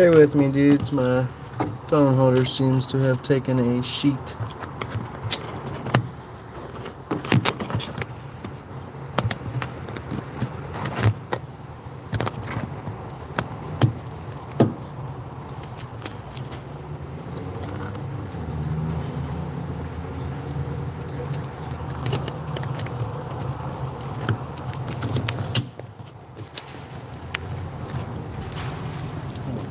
Bear with me, dudes. My phone holder seems to have taken a sheet.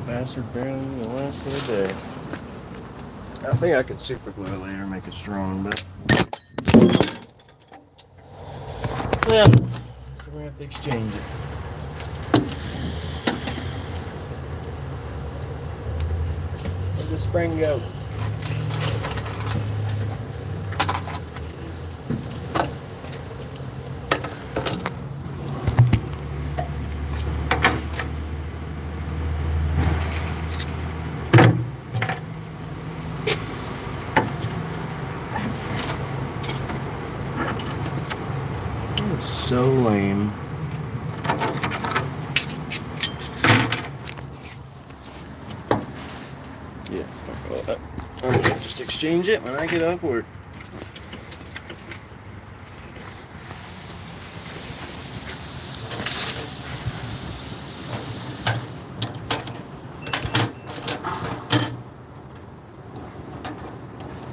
Bastard barely even lasted a day. I think I could super glue it later and make it strong, but yeah, so we're gonna have to exchange it. Where'd the spring go? So lame. Yeah, fuck all that. I'm gonna just exchange it when I get off work.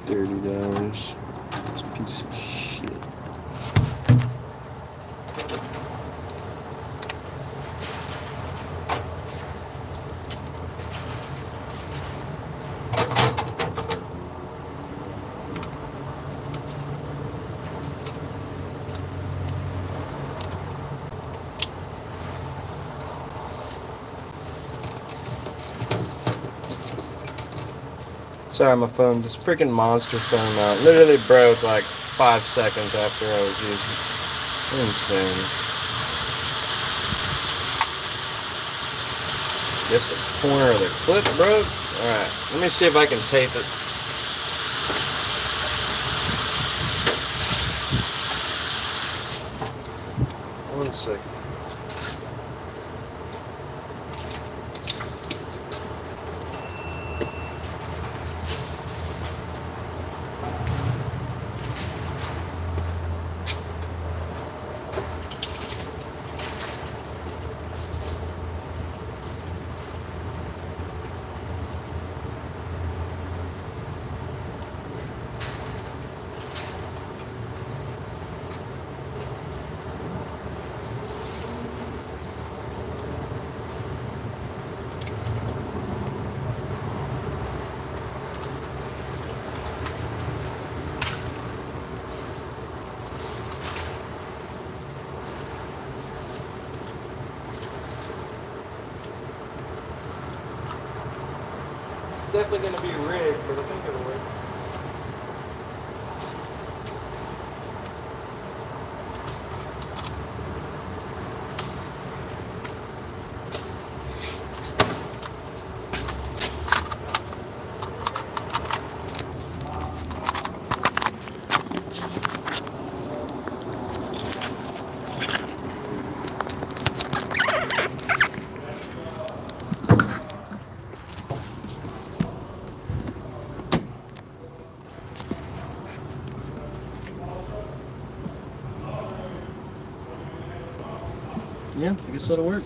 $30. This piece of shit. Sorry, my phone, this freaking monster phone mount literally broke like 5 seconds after I was using it. Insane. Guess the corner of the clip broke? Alright, let me see if I can tape it. One second. Definitely gonna be rigged, but I think it'll work. Yeah, I guess that'll work.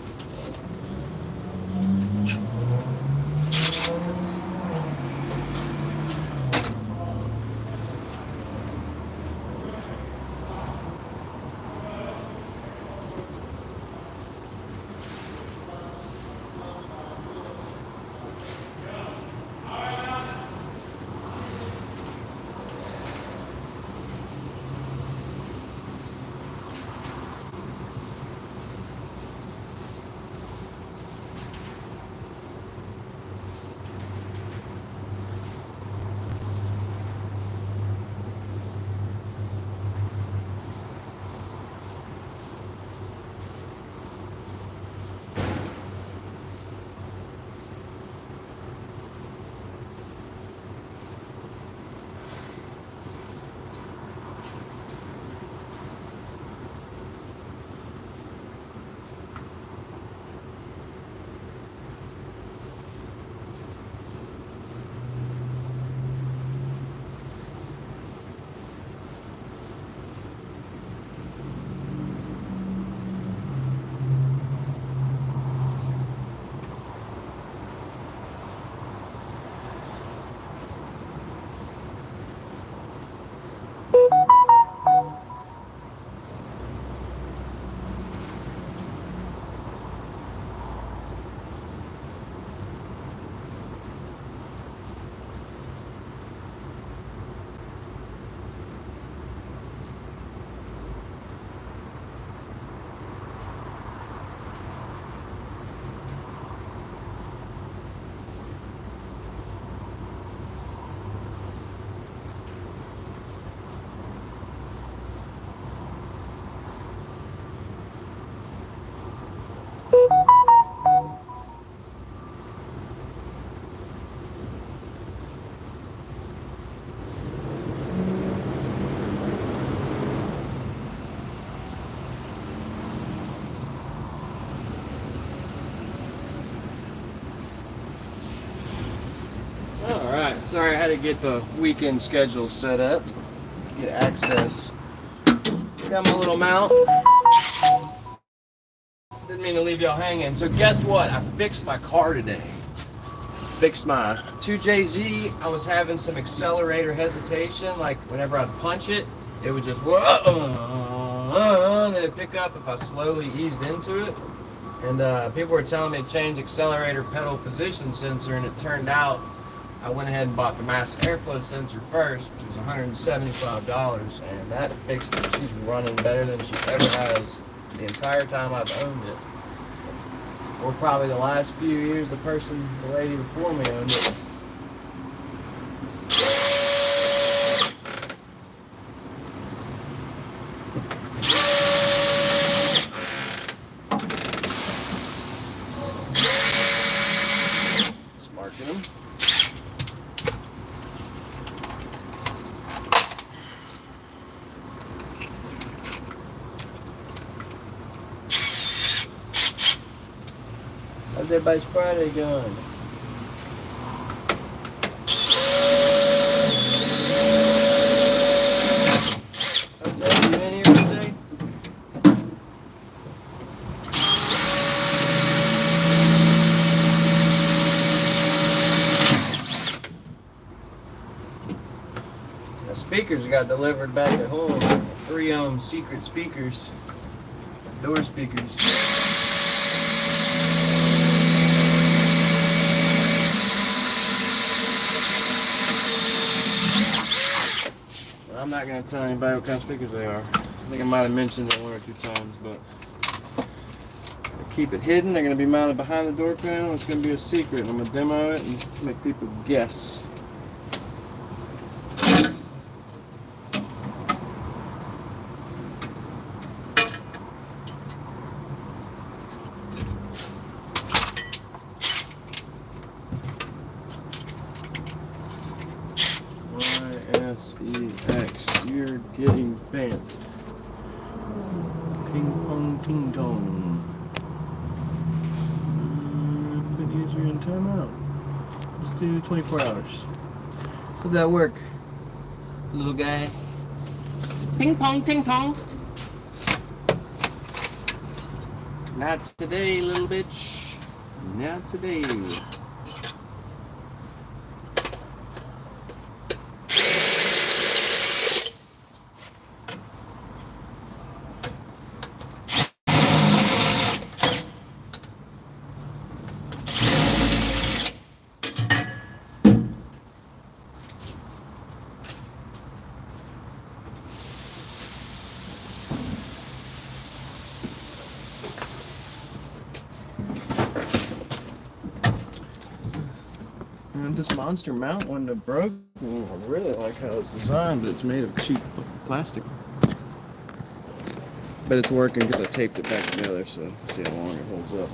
Alright, sorry I had to get the weekend schedule set up. Get access. Got my little mount. Didn't mean to leave y'all hanging. So guess what? I fixed my car today. Fixed my 2JZ. I was having some accelerator hesitation. Like whenever I'd punch it, it would just and then it'd pick up if I slowly eased into it. And people were telling me to change accelerator pedal position sensor, and it turned out I went ahead and bought the mass airflow sensor first, which was $175, and that fixed it. She's running better than she ever has the entire time I've owned it. Or probably the last few years the lady before me owned it. Sparking them. How's everybody's Friday going? How's that? You in here today? The speakers got delivered back at home. 3 secret speakers. Door speakers. I'm not going to tell anybody what kind of speakers they are. I think I might have mentioned it 1 or 2 times, but I'll keep it hidden. They're going to be mounted behind the door panel. It's going to be a secret. I'm going to demo it and make people guess. YSEX, you're getting bent. Ping pong ting tong. Put user in timeout. Let's do 24 hours. Does that work, little guy? Ping pong ting tong. Not today, little bitch. Not today. And this monster mount wouldn't have broke. I really like how it's designed, but it's made of cheap plastic. But it's working because I taped it back together, so see how long it holds up.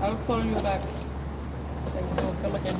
I'll call you back. Then we'll come again.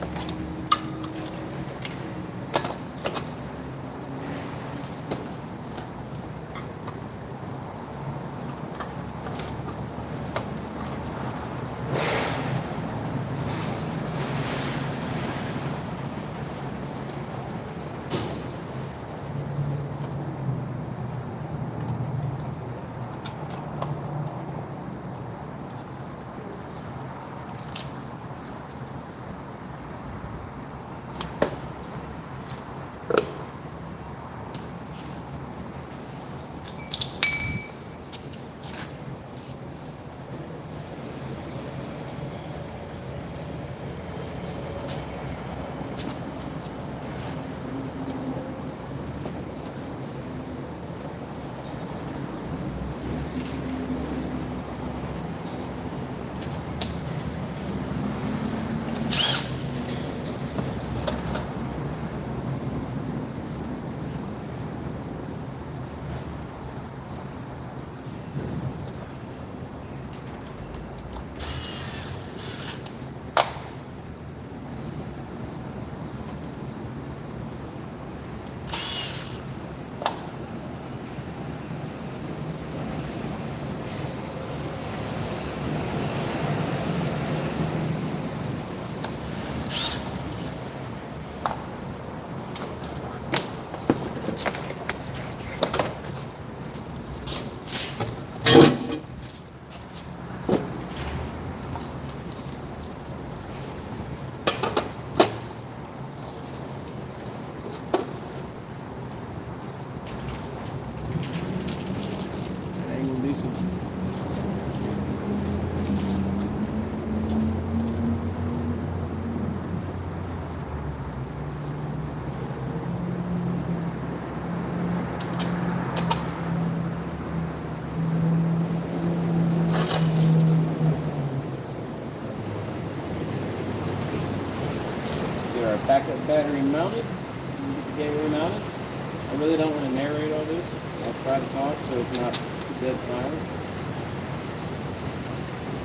easy. Get our backup battery mounted. Get the gateway mounted. I really don't want to narrate all this. I'll try to talk so it's not dead silent.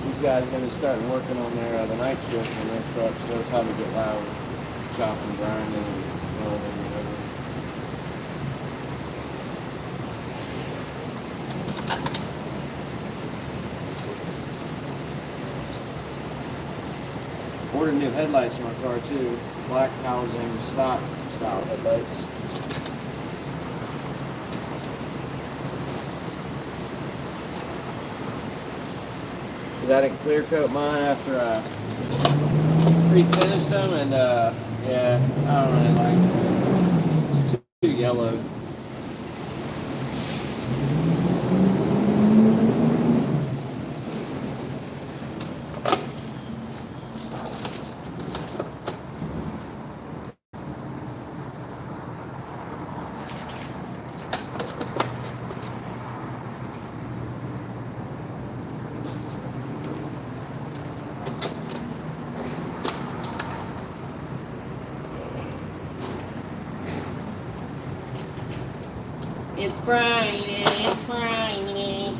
These guys are going to start working on the night shift on their trucks, so it'll probably get loud, chopping, grinding, and welding, whatever. Ordered new headlights in my car too. Black housing, stock style headlights. I didn't clear coat mine after I pre-finished them, and yeah, I don't really like it. It's too yellow. It's Friday, it's Friday.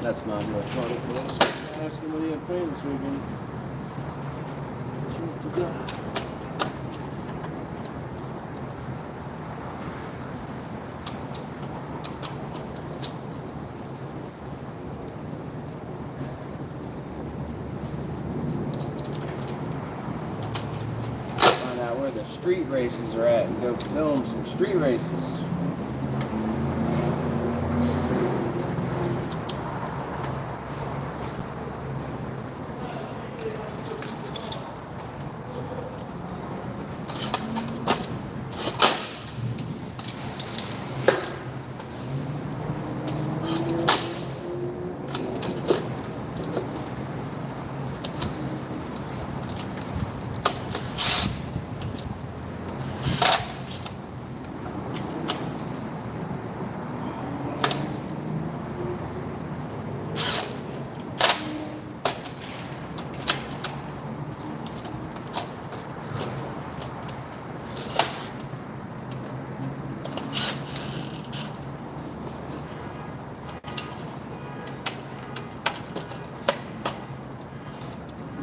That's not electronic for us. Ask him what he had planned this weekend. What you got? Where the street races are at and go film some street races.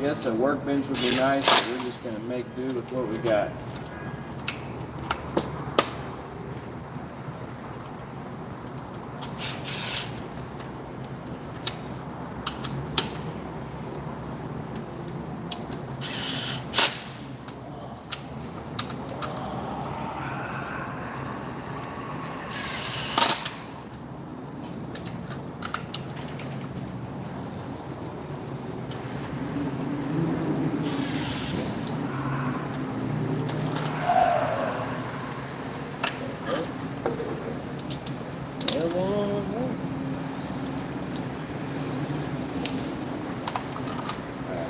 Yes, a workbench would be nice, but we're just going to make do with what we got.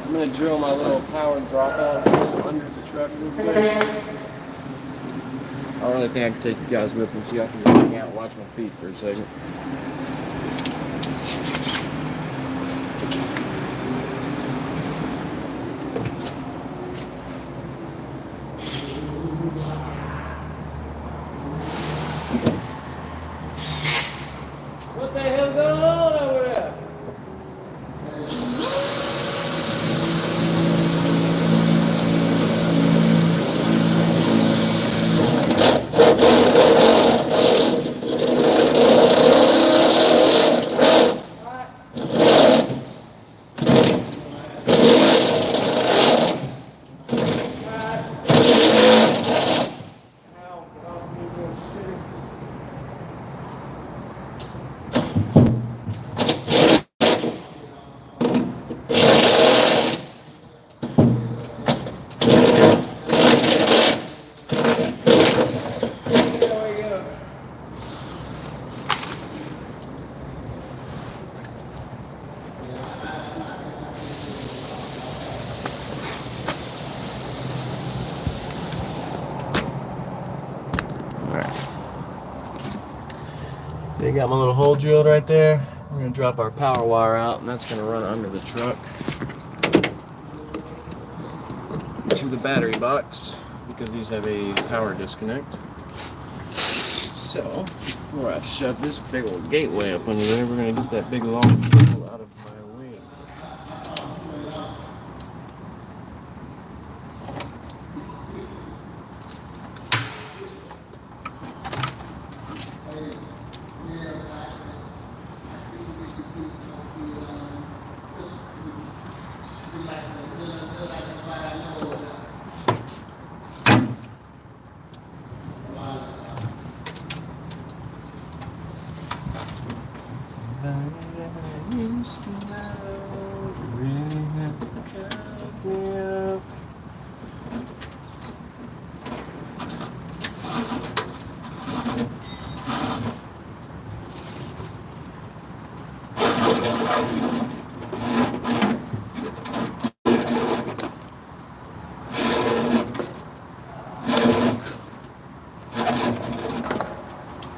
I'm going to drill my little power dropout hole under the truck real quick. I don't really think I can take you guys with me, so y'all can hang out and watch my feet for a second. What the hell going on over there? got my little hole drilled right there. We're gonna drop our power wire out, and that's gonna run under the truck to the battery box because these have a power disconnect. So before I shove this big old gateway up under there, we're gonna get that big long cable out of my way.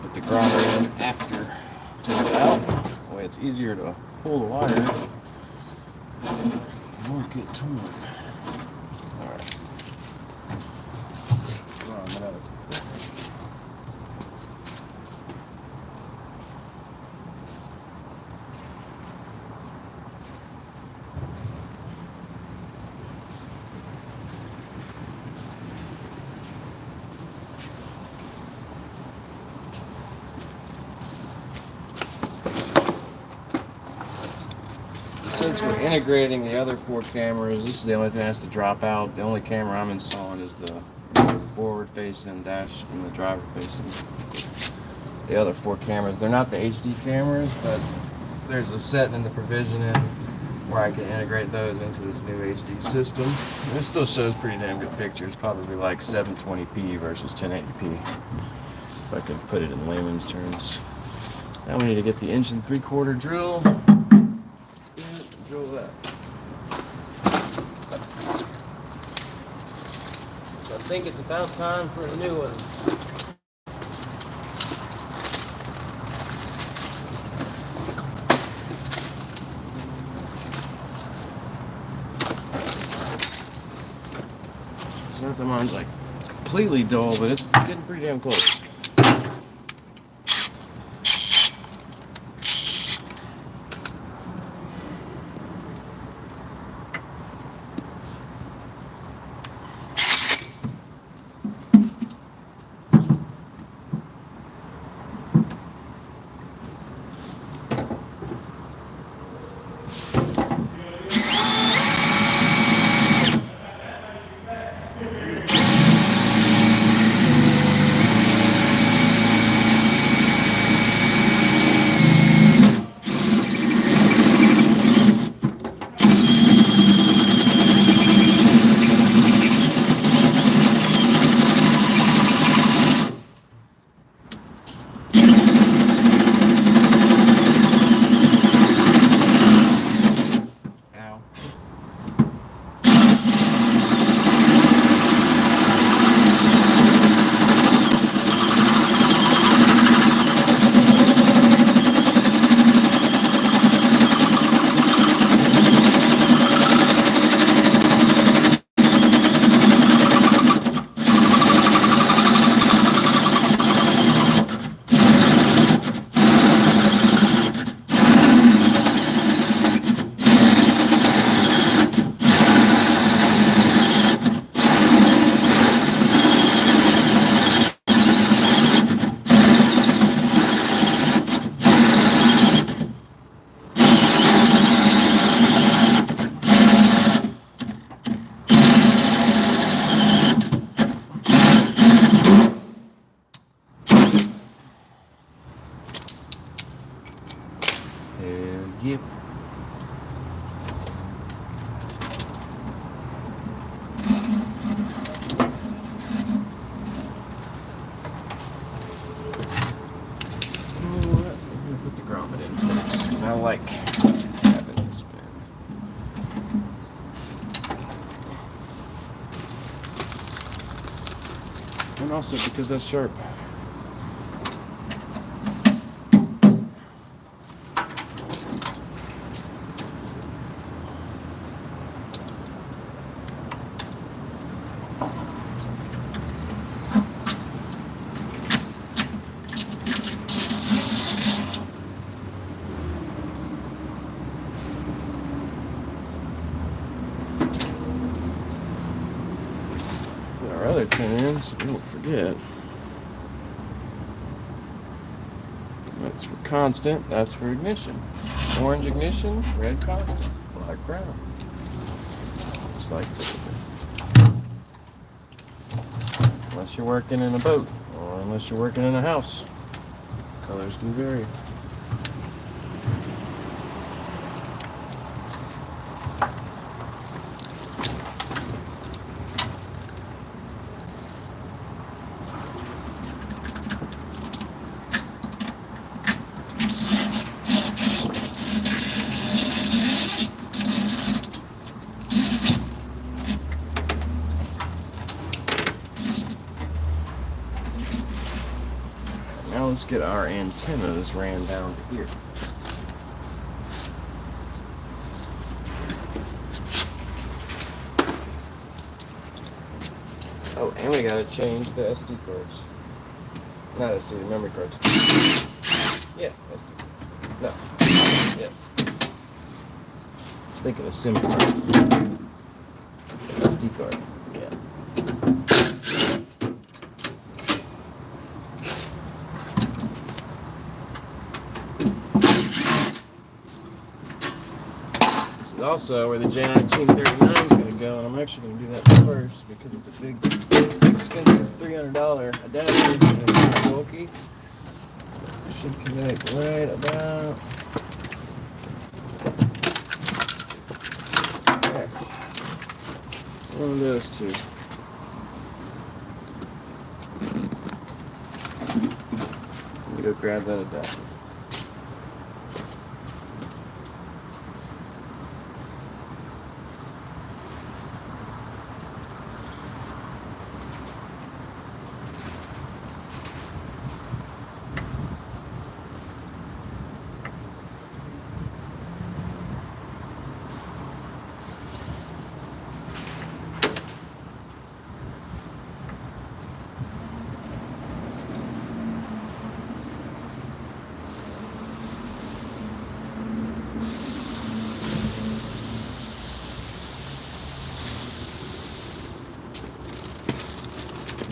Put the grommet in after. Take it out. That way it's easier to pull the wire. It won't get torn. Alright. Grommet out. Since we're integrating the other 4 cameras, this is the only thing that has to drop out. The only camera I'm installing is the forward facing dash and the driver facing. The other 4 cameras, they're not the HD cameras, but there's a setting in the provision in where I can integrate those into this new HD system. And it still shows pretty damn good pictures, probably like 720p versus 1080p. If I can put it in layman's terms. Now we need to get the 1 3/4 drill. Drill that. So I think it's about time for a new one. It's not that mine's like completely dull, but it's getting pretty damn close. Yep. Put the grommet in first, 'cause I like having it spin. And also because that's sharp. to turn in so we don't forget. That's for constant, that's for ignition. Orange ignition, red constant, black ground. Just like typical. Unless you're working in a boat, or unless you're working in a house. Colors can vary. Now let's get our antennas ran down to here. Oh, and we gotta change the SD cards. Not SD, the memory cards. Yeah, SD. No. Yes. I was thinking of SIM card. SD card. Yeah. This is also where the J1939 is going to go, and I'm actually going to do that first because it's a big, expensive $300 adapter and it's kind of bulky. It should connect right about there. One of those two. Let me go grab that adapter.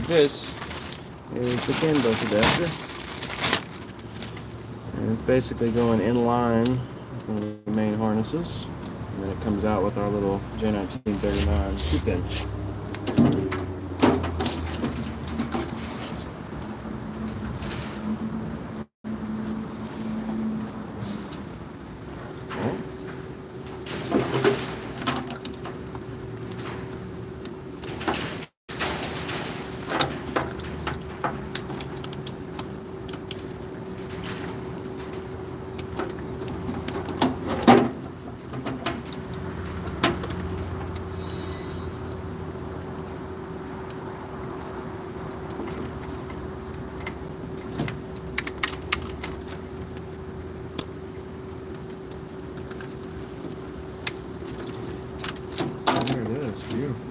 This is the CAN bus adapter, and it's basically going in line with the main harnesses, and then it comes out with our little J1939 2-pin. There it is, beautiful.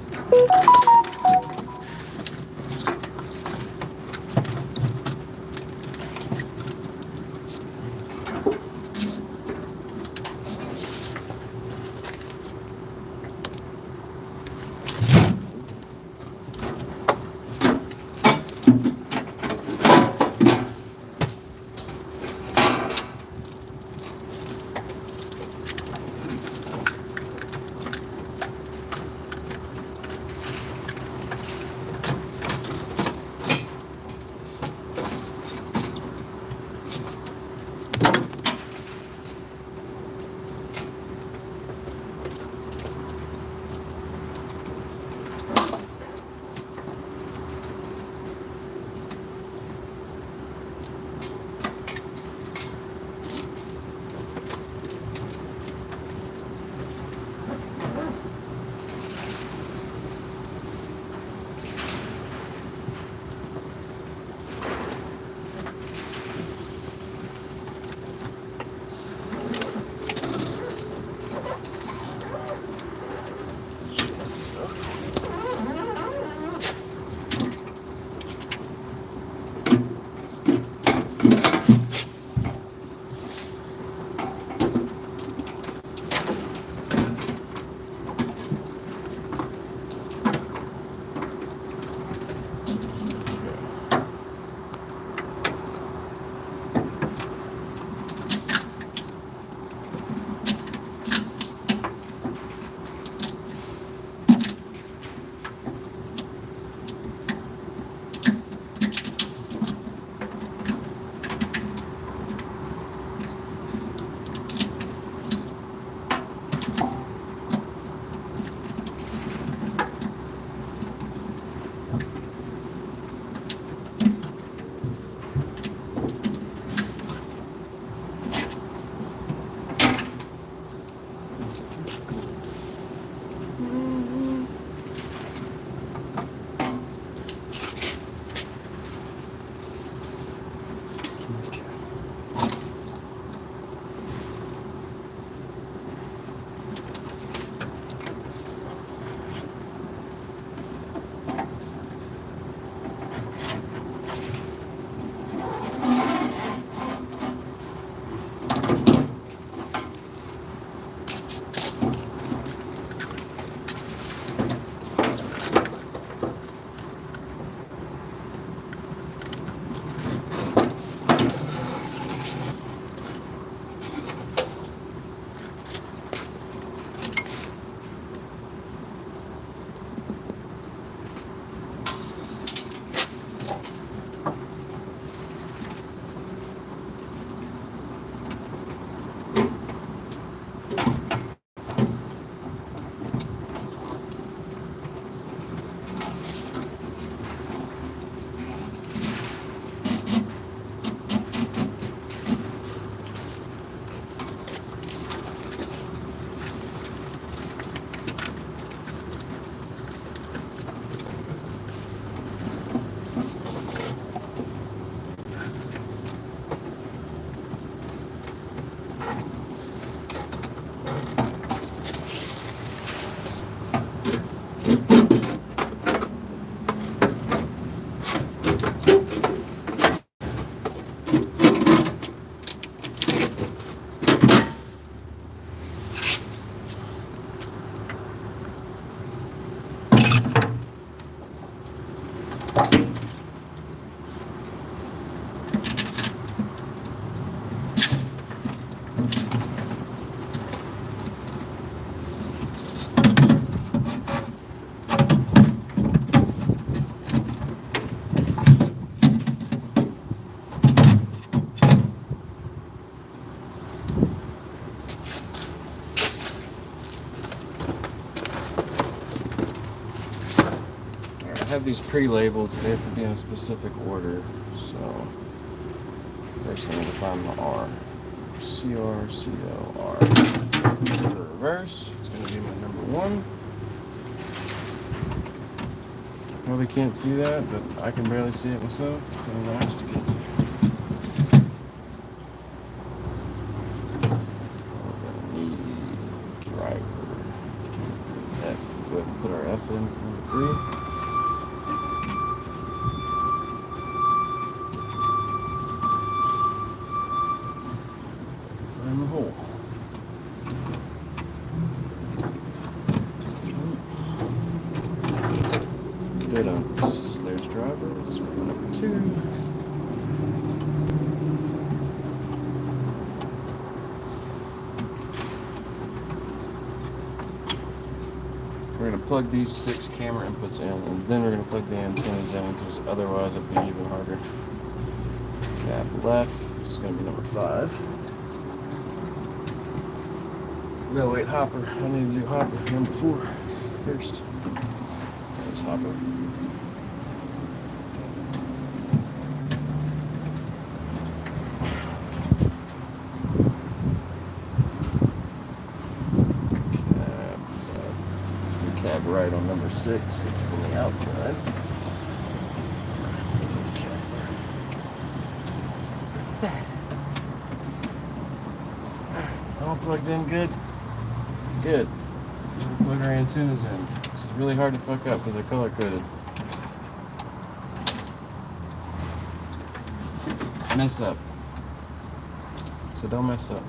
I have these pre-labeled, so they have to be in a specific order. So first I'm going to find the R. CR, COR. To the reverse, it's going to be my number 1. Probably can't see that, but I can barely see it myself. Kind of nice to get to. We're going to need driver F. Go ahead and put our F in for number 3. In the hole. Dead ends. There's driver. Let's go to number 2. We're going to plug these 6 camera inputs in, and then we're going to plug the antennas in, because otherwise it'll be even harder. Cap left. This is going to be number 5. No, wait, hopper. I need to do hopper number 4 first. There's hopper. Cab left. Let's do cab right on number 6. It's from the outside. All plugged in good. Good. Plug our antennas in. This is really hard to fuck up because they're color coded. Mess up. So don't mess up.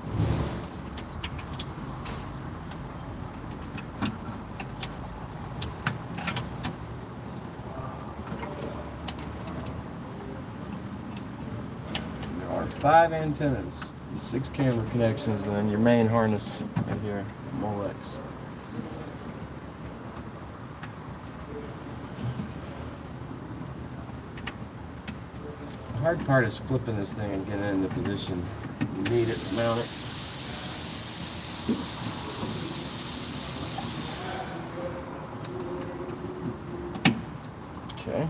There are 5 antennas. 6 camera connections, and then your main harness right here, Molex. The hard part is flipping this thing and getting it into position. You need it to mount it. Okay.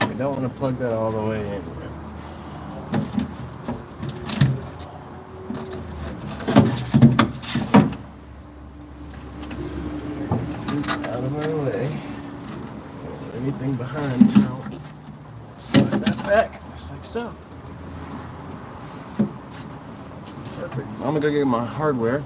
We don't want to plug that all the way in. Out of my way. Anything behind now. Slide that back, just like so. Perfect. I'm gonna go get my hardware.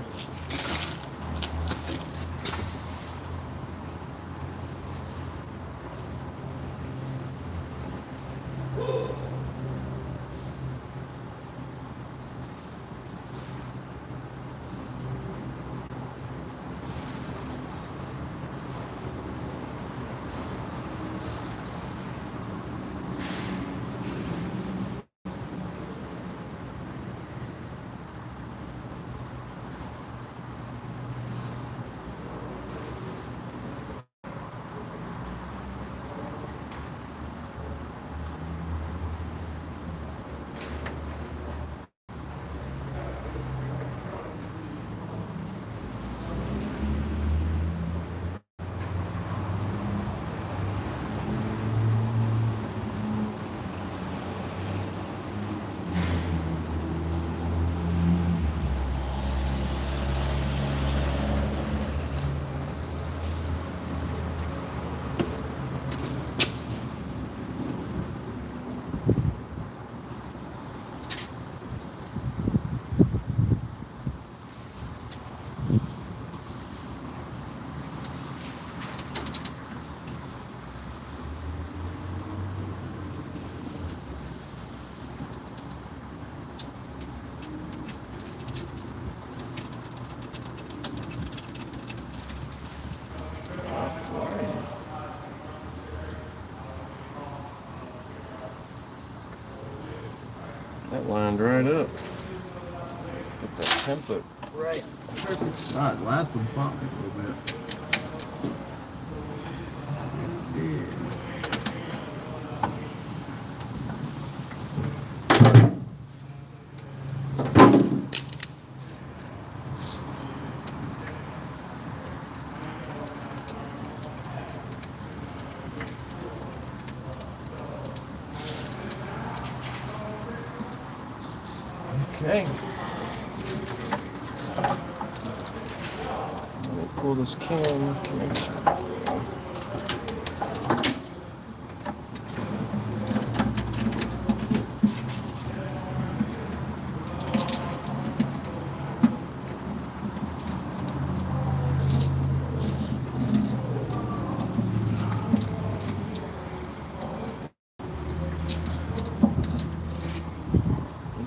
That lined right up. Get that template right. Perfect size. Last one popped a little bit. Okay. Let me pull this cam connection.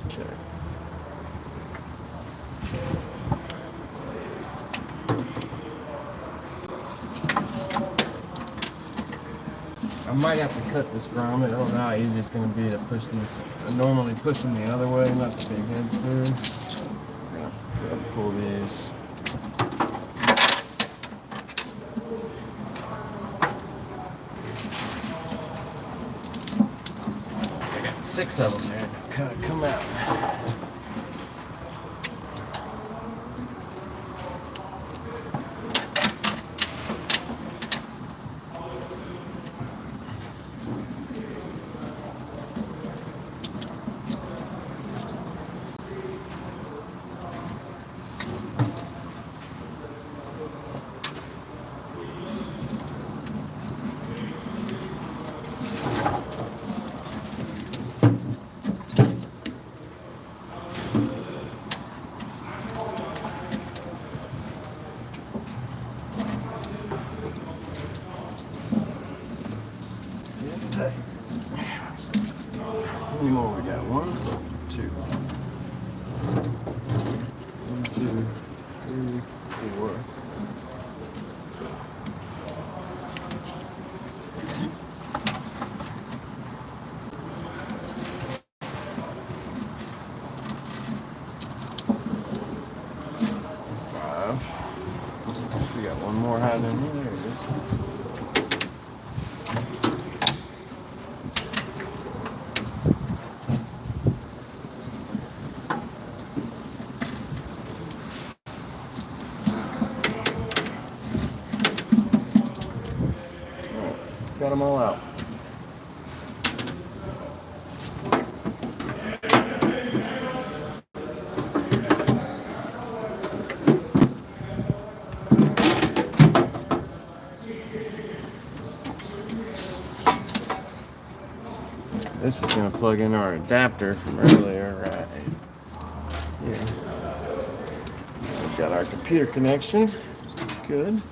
Okay. I might have to cut this grommet. I don't know how easy it's going to be to push these. I normally push them the other way, not the big heads through. Gotta pull these. I got 6 of them there. Come out. 4. We got one more hiding in here. There it is. Got them all out. This is going to plug in our adapter from earlier right here. We've got our computer connection. Good.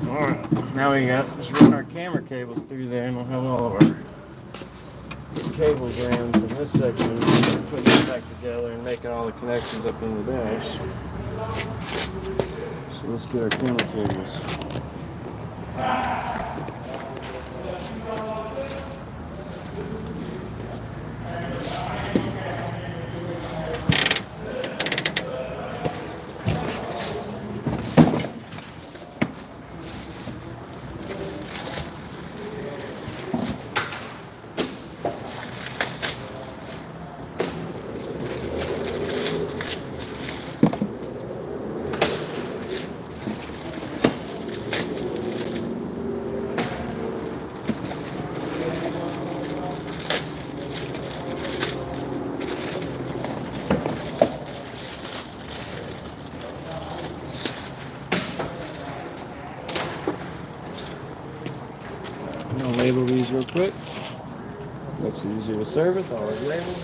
Alright, now we got just run our camera cables through there and we'll have all of our cables ran from this section, putting it back together and making all the connections up in the dash. So let's get our camera cables. label these real quick. Makes it easier to service. Always label.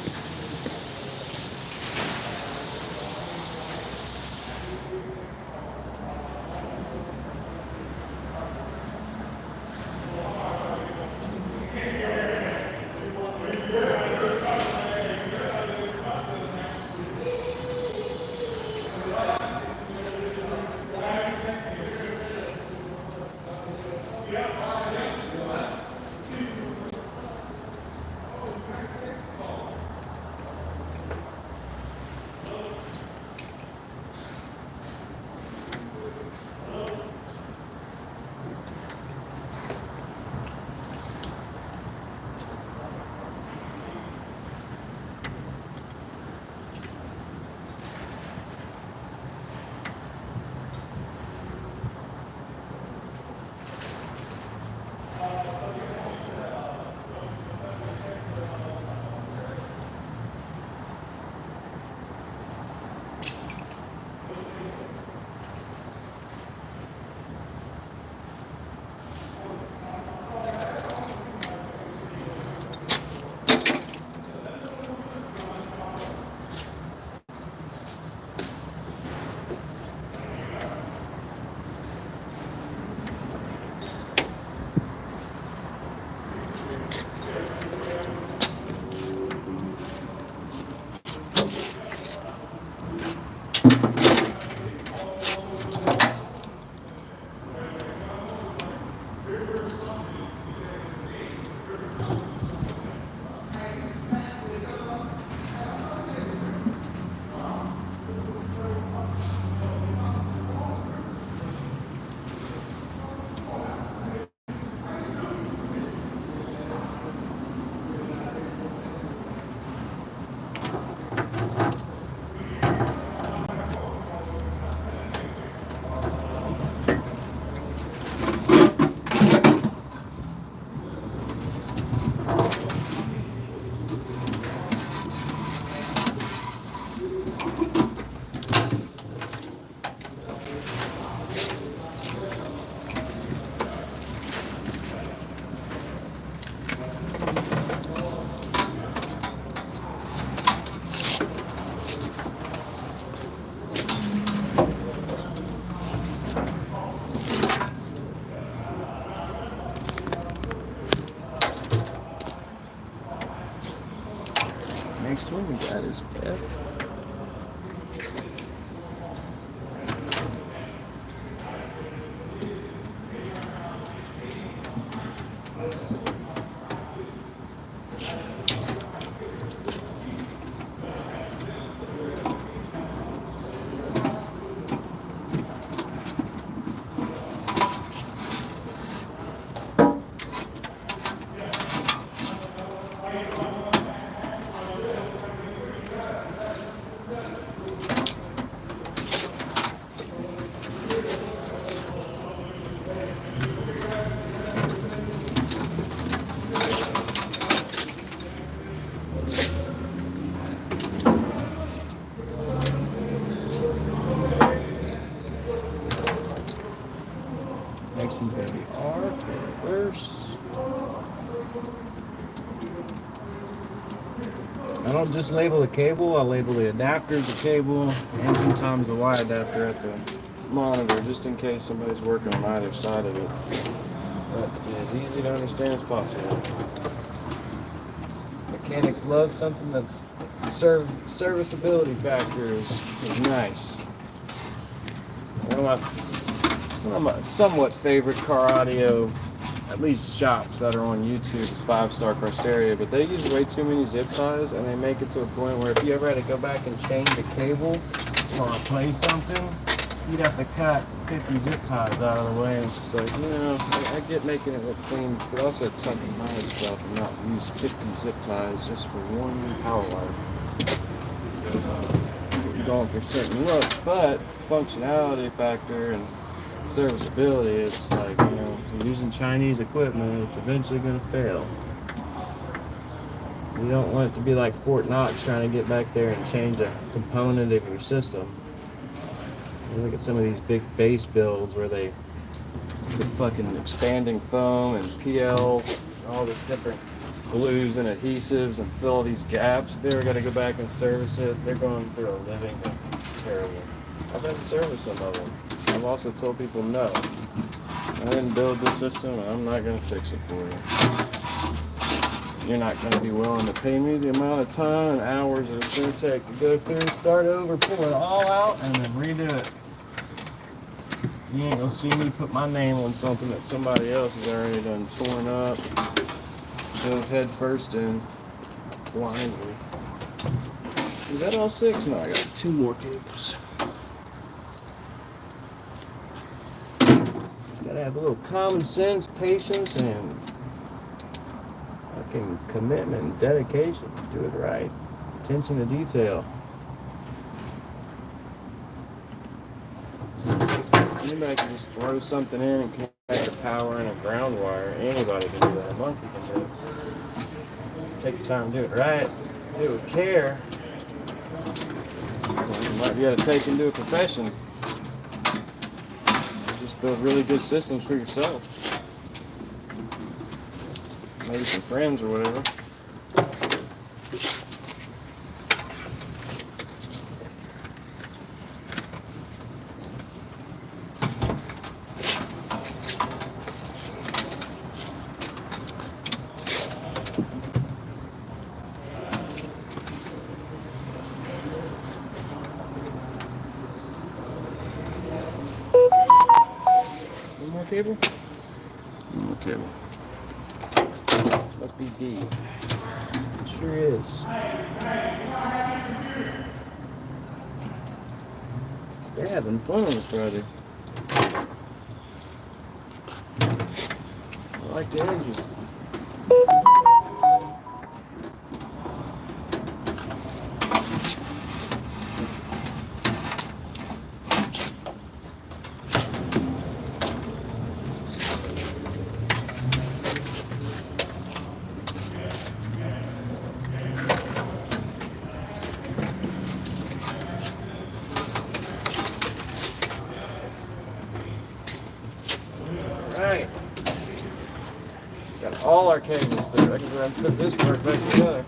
Next one we got is F. Next one's going to be R, reverse. I don't just label the cable, I label the adapters, the cable, and sometimes the Y adapter at the monitor, just in case somebody's working on either side of it. But as easy to understand as possible. Mechanics love something that's serviceability factor is nice. One of my somewhat favorite car audio, at least shops that are on YouTube, is 5 Star Car Stereo, but they use way too many zip ties, and they make it to a point where if you ever had to go back and change a cable or replace something, you'd have to cut 50 zip ties out of the way, and it's just like, you know, I get making it look clean, but also tuck and hide stuff and not use 50 zip ties just for one power wire. You're going for a certain look, but functionality factor and serviceability, it's like, you know, you're using Chinese equipment, it's eventually going to fail. You don't want it to be like Fort Knox trying to get back there and change a component of your system. You look at some of these big base builds where they put fucking expanding foam and PL all this different glues and adhesives and fill all these gaps. They're gonna go back and service it. They're going through a living thing. It's terrible. I've had to service some of them. I've also told people no. I didn't build this system and I'm not gonna fix it for you. You're not gonna be willing to pay me the amount of time and hours that it's gonna take to go through, start over, pull it all out, and then redo it. You ain't gonna see me put my name on something that somebody else has already done torn up, dove head first in, blindly. Is that all 6? No, I got 2 more cables. Gotta have a little common sense, patience, and fucking commitment and dedication to do it right. Attention to detail. Anybody can just throw something in and connect a power and a ground wire. Anybody can do that. A monkey can do it. Take your time to do it right. Do it with care. You might be able to take and do a profession. Just build really good systems for yourself. Maybe some friends or whatever. One more cable? One more cable. Must be D. It sure is. They're having fun on this project. I like the energy. Right. Got all our cables there. I can go ahead and put this part back together.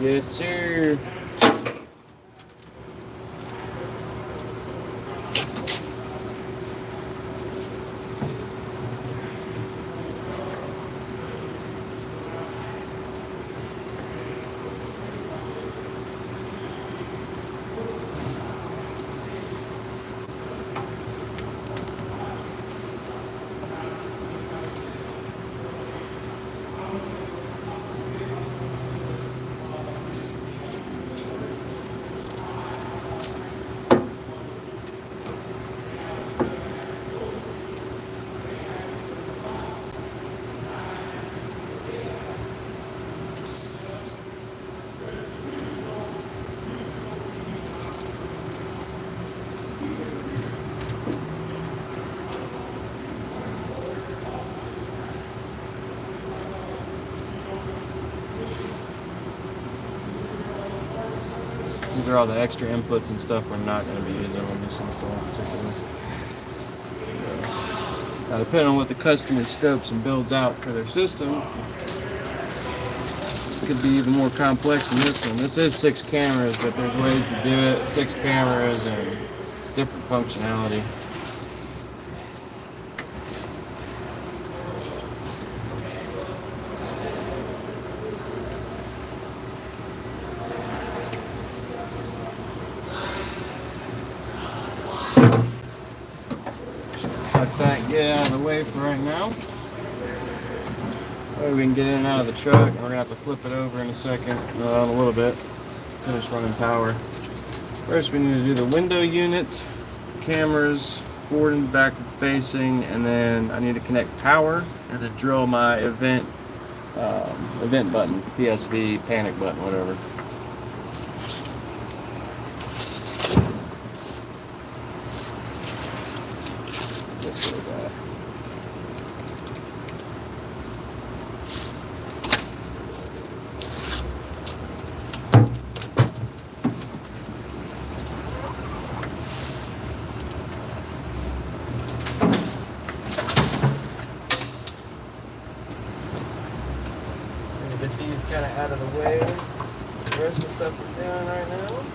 Yes, sir. These are all the extra inputs and stuff we're not going to be using on this install in particular. Now, depending on what the customer scopes and builds out for their system, it could be even more complex than this one. This is 6 cameras, but there's ways to do it. 6 cameras and different functionality. Tuck that, get out of the way for right now. That way we can get in and out of the truck. And we're gonna have to flip it over in a second, in a little bit. Finish running power. First, we need to do the window unit, cameras, forward and back facing, and then I need to connect power and then drill my event button, PSV, panic button, whatever. Just like that. Get these kind of out of the way. The rest of the stuff we're doing right now.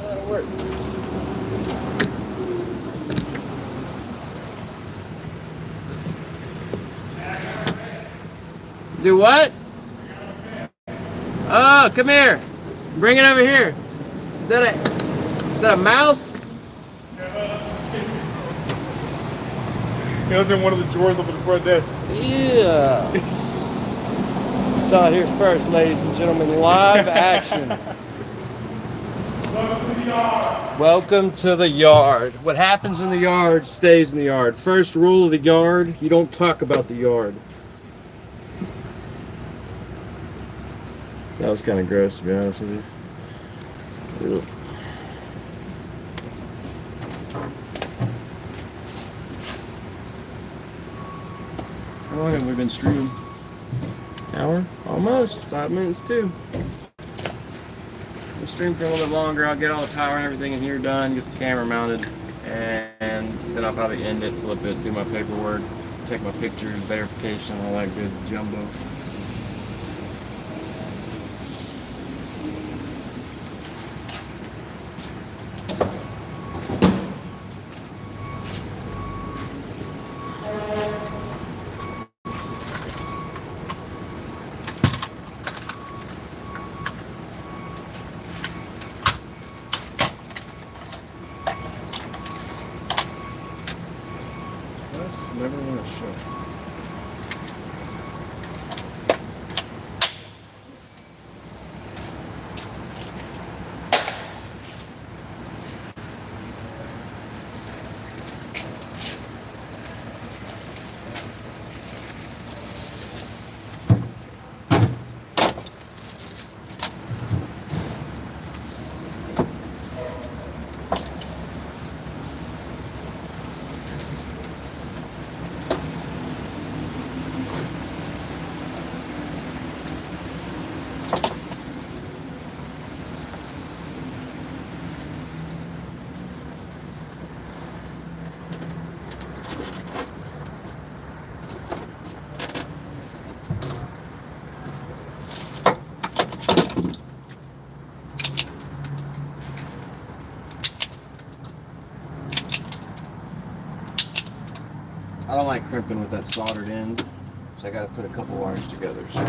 That'll work. Do what? Oh, come here. Bring it over here. Is that a mouse? It was in one of the drawers up at the front desk. Yeah. Saw it here first, ladies and gentlemen. Live action. Welcome to the yard. Welcome to the yard. What happens in the yard stays in the yard. First rule of the yard, you don't talk about the yard. That was kind of gross, to be honest with you. Ugh. How long have we been streaming? Hour? Almost. 5 minutes too. We'll stream for a little bit longer. I'll get all the power and everything in here done, get the camera mounted, and then I'll probably end it, flip it, do my paperwork, take my pictures, verification, all that good jumbo. Never want to show. don't like crimping with that soldered end, so I got to put a couple wires together. So.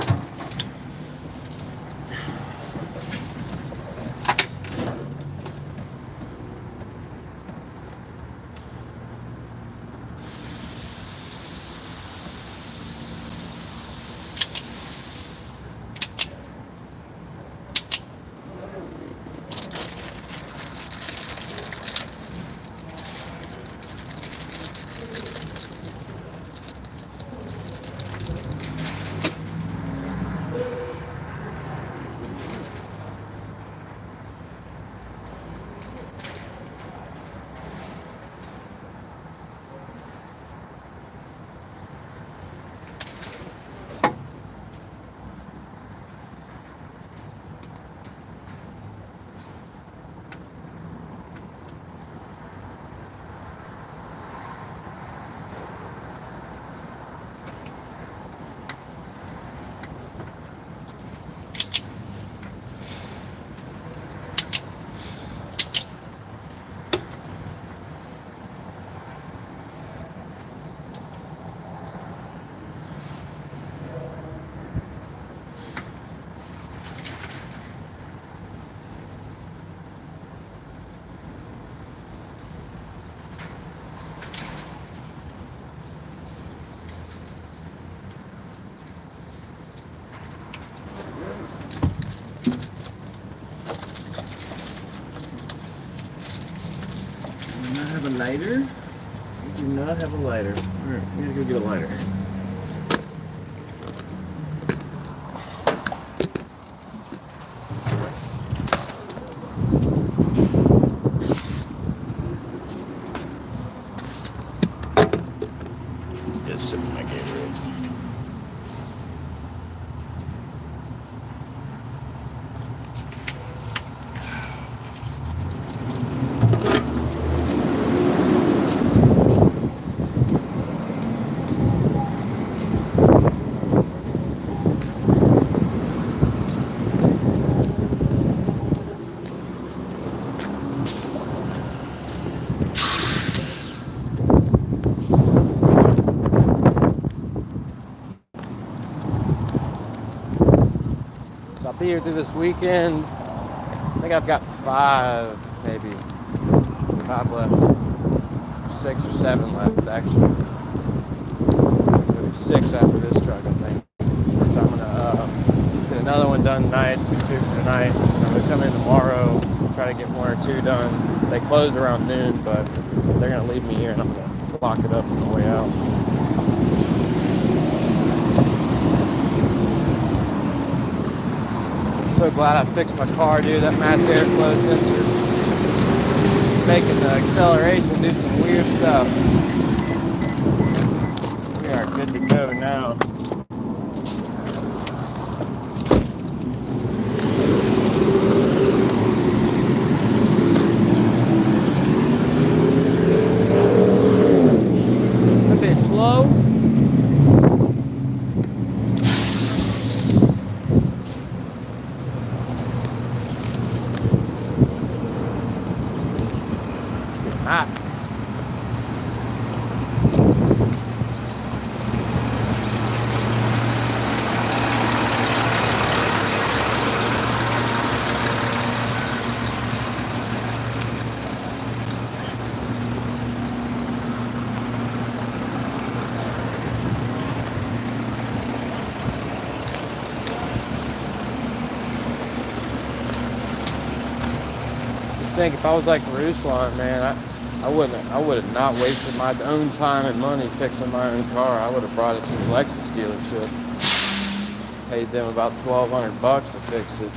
Have a lighter? We do not have a lighter. Alright, we gotta go get a lighter. Just sip my Gatorade. I'll be here through this weekend. I think I've got 5 left. 6 or 7 left, actually. Maybe 6 after this truck, I think. So I'm gonna get another one done tonight. Be 2 for tonight. I'm gonna come in tomorrow, try to get 1 or 2 done. They close around noon, but they're gonna leave me here, and I'm gonna lock it up on the way out. So glad I fixed my car, dude. That mass airflow sensor making the acceleration do some weird stuff. We are good to go now. A bit slow. Think if I was like Ruslan, man, I would have not wasted my own time and money fixing my own car. I would have brought it to the Lexus dealership, paid them about $1,200 to fix it,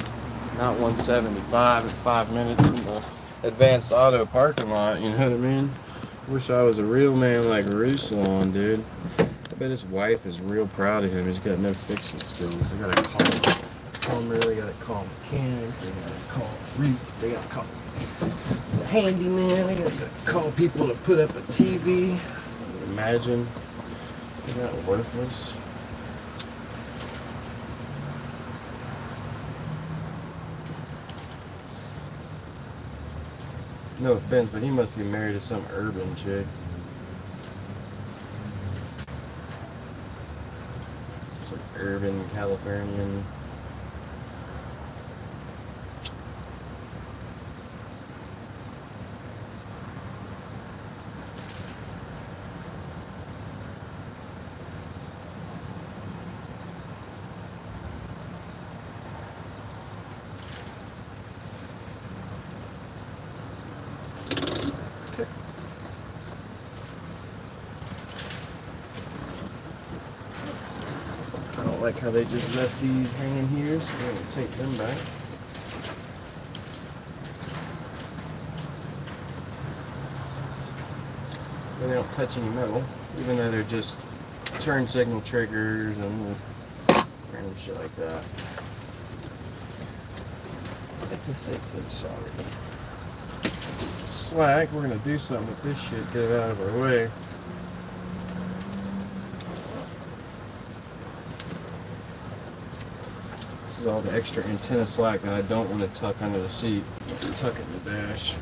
not $175 in 5 minutes in the advanced auto parking lot. You know what I mean? Wish I was a real man like Ruslan, dude. I bet his wife is real proud of him. He's got no fixing skills. I gotta call him. Really gotta call mechanics. They gotta call roof. They gotta call the handyman. They gotta call people to put up a TV. Imagine. Isn't that worthless? No offense, but he must be married to some urban chick. Northern Californian. I don't like how they just left these hanging here, so I'm going to take them back. They don't touch any metal, even though they're just turn signal triggers and random shit like that. It's a 6-foot solid. Slack, we're going to do something with this shit, get it out of our way. This is all the extra antenna slack that I don't want to tuck under the seat. Tuck it in the dash.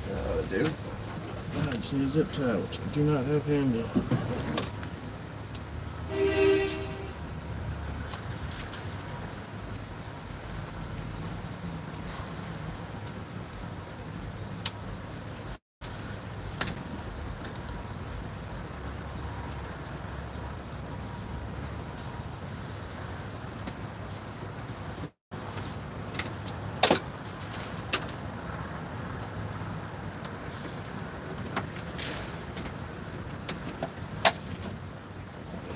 That ought to do. I just need a zip tie, which I do not have handy.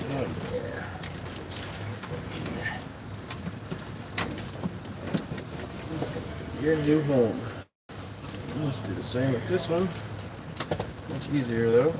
Oh yeah. Your new home. Let's do the same with this one. Much easier though.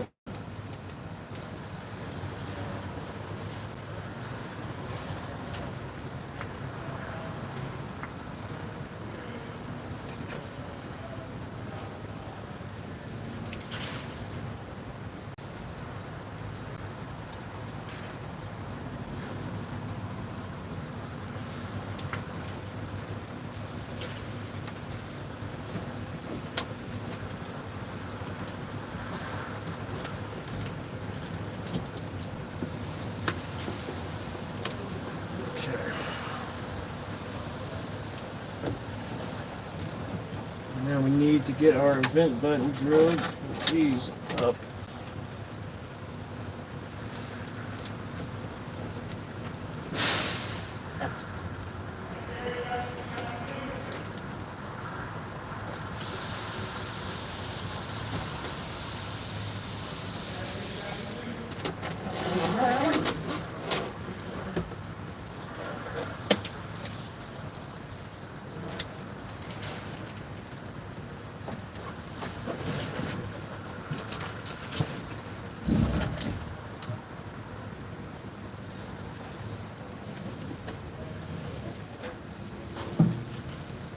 Now we need to get our vent button drilled. These up.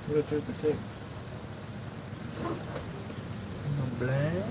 Put it through the tape. Blank.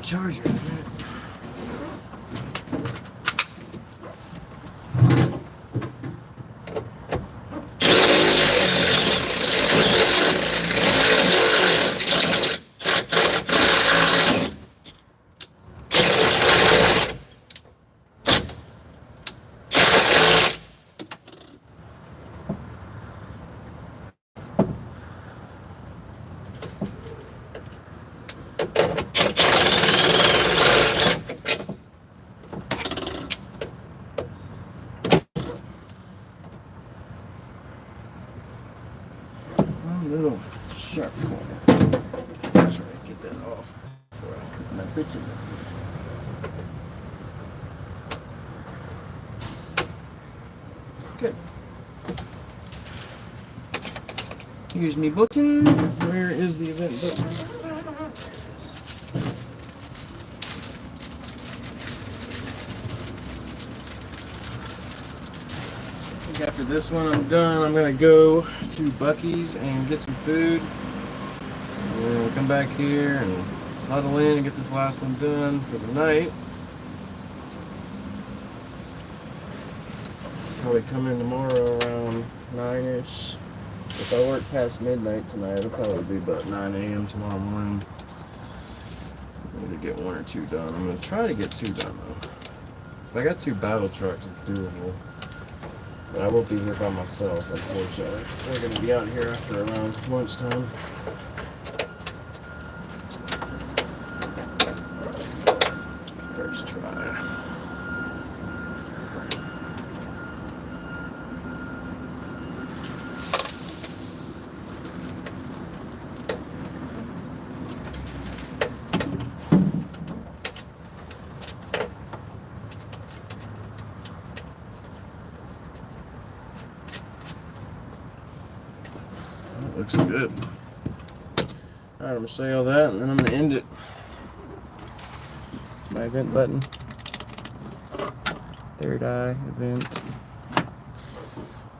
charger in a minute. Little sharp corner. Try to get that off before I cook my bitten. Good. Here's me button. Where is the event button? After this one I'm done, I'm gonna go to Buc-ee's and get some food. And then we'll come back here and huddle in and get this last one done for the night. Probably come in tomorrow around 9ish. If I work past midnight tonight, it'll probably be about 9 a.m. tomorrow morning. I'm gonna get 1 or 2 done. I'm gonna try to get 2 done though. If I got 2 battle trucks, it's doable. But I won't be here by myself, unfortunately. We're going to be out here after around lunchtime. First try. Looks good. Alright, I'm going to show you all that and then I'm going to end it. It's my event button. Third eye event.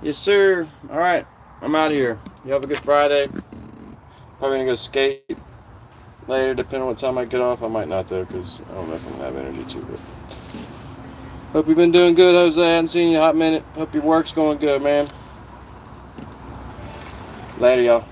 Yes, sir. Alright, I'm out of here. You have a good Friday. Probably going to go skate later, depending on what time I get off. I might not, though, because I don't know if I'm going to have energy to. But hope you've been doing good, Jose. I haven't seen you in a hot minute. Hope your work's going good, man. Later, y'all.